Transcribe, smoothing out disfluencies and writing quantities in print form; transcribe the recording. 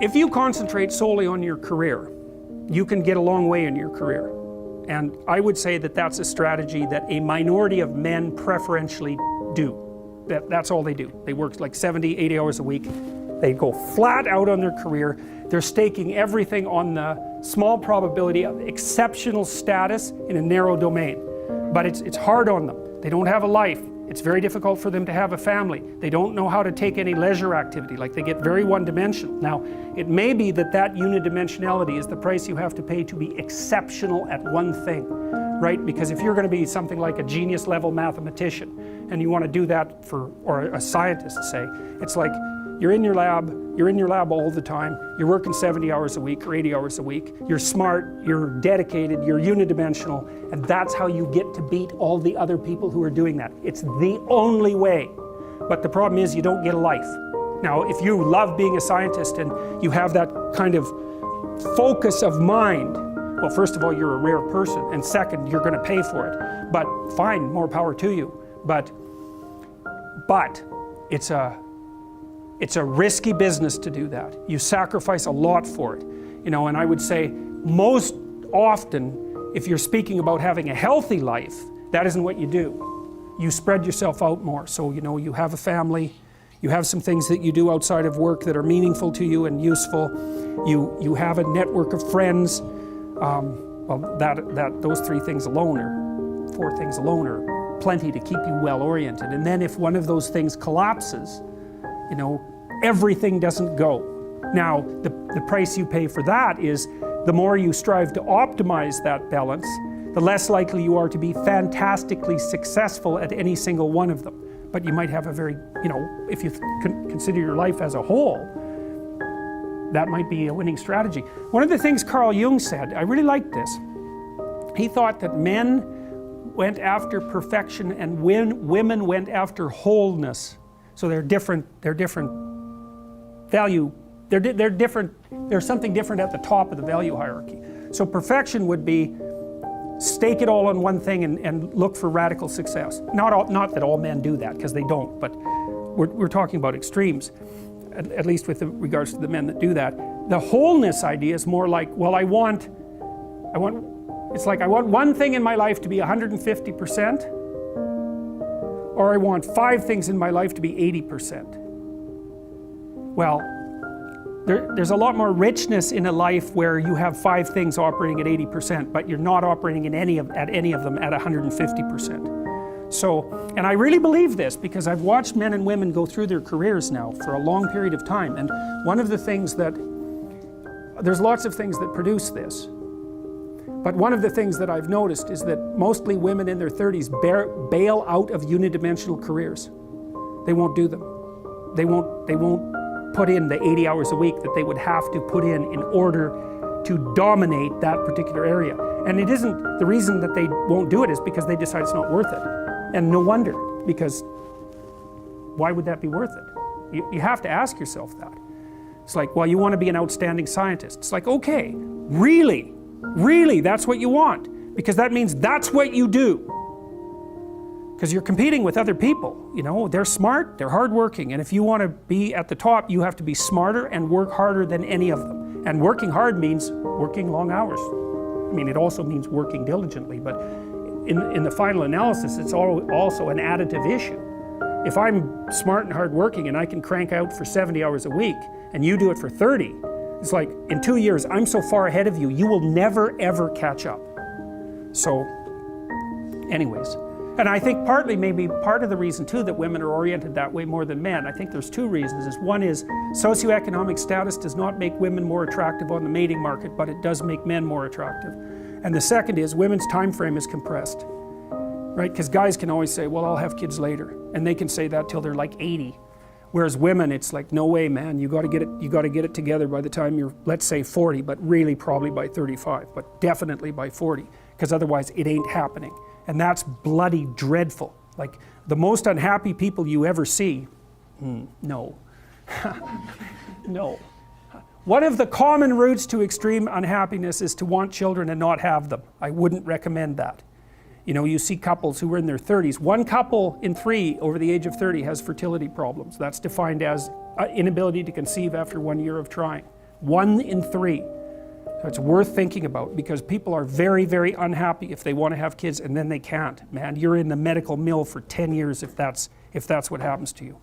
if you concentrate solely on your career, you can get a long way in your career. And I would say that that's a strategy that a minority of men preferentially do. That's all they do. They work like 70, 80 hours a week. They go flat out on their career. They're staking everything on the small probability of exceptional status in a narrow domain. But it's hard on them. They don't have a life. It's very difficult for them to have a family. They don't know how to take any leisure activity. Like, they get very one-dimensional. Now, it may be that unidimensionality is the price you have to pay to be exceptional at one thing, right? Because if you're going to be something like a genius level mathematician and you want to do that or a scientist, say, it's like you're in your lab all the time, you're working 70 hours a week or 80 hours a week, you're smart, you're dedicated, you're unidimensional, and that's how you get to beat all the other people who are doing that. It's the only way. But the problem is you don't get a life. Now, if you love being a scientist and you have that kind of focus of mind, well, first of all, you're a rare person, and second, you're going to pay for it. But fine, more power to you. But it's a risky business to do that. You sacrifice a lot for it. You know, and I would say most often, if you're speaking about having a healthy life, that isn't what you do. You spread yourself out more. So, you know, you have a family, you have some things that you do outside of work that are meaningful to you and useful. You have a network of friends. Well, those 3 things alone, or 4 things alone, are plenty to keep you well oriented. And then if one of those things collapses, you know, everything doesn't go. Now, the price you pay for that is the more you strive to optimize that balance, the less likely you are to be fantastically successful at any single one of them. But you might have a very, you know, if you consider your life as a whole, that might be a winning strategy. One of the things Carl Jung said, I really liked this. He thought that men went after perfection and women went after wholeness. So they're different value, they're different, there's something different at the top of the value hierarchy. So perfection would be stake it all on one thing and look for radical success. Not that all men do that, because they don't, but we're talking about extremes, at least with regards to the men that do that. The wholeness idea is more like, well, it's like I want one thing in my life to be 150%, or I want 5 things in my life to be 80%. Well, there's a lot more richness in a life where you have 5 things operating at 80%, but you're not operating at any of them at 150%. So, and I really believe this because I've watched men and women go through their careers now for a long period of time, and one of the things that, there's lots of things that produce this, but one of the things that I've noticed is that mostly women in their 30s bail out of unidimensional careers. They won't do them. They won't put in the 80 hours a week that they would have to put in order to dominate that particular area. And it isn't, the reason that they won't do it is because they decide it's not worth it. And no wonder, because why would that be worth it? You have to ask yourself that. It's like, well, you want to be an outstanding scientist. It's like, okay, really, that's what you want, because that means that's what you do. Because you're competing with other people, you know, they're smart, they're hardworking, and if you want to be at the top, you have to be smarter and work harder than any of them. And working hard means working long hours. I mean, it also means working diligently, but in the final analysis, it's also an additive issue. If I'm smart and hardworking and I can crank out for 70 hours a week, and you do it for 30, it's like, in 2 years, I'm so far ahead of you, you will never ever catch up. So, anyways. And I think partly, maybe part of the reason too that women are oriented that way more than men, I think there's 2 reasons. One is socioeconomic status does not make women more attractive on the mating market, but it does make men more attractive. And the second is women's time frame is compressed, right? Because guys can always say, well, I'll have kids later, and they can say that till they're like 80. Whereas women, it's like, no way, man, you got to get it together by the time you're, let's say 40, but really probably by 35, but definitely by 40, because otherwise it ain't happening. And that's bloody dreadful. Like, the most unhappy people you ever see, no. No. One of the common routes to extreme unhappiness is to want children and not have them. I wouldn't recommend that. You know, you see couples who are in their 30s. 1 couple in 3 over the age of 30 has fertility problems. That's defined as inability to conceive after 1 year of trying. 1 in 3. So it's worth thinking about, because people are very, very unhappy if they want to have kids and then they can't. Man, you're in the medical mill for 10 years if that's what happens to you.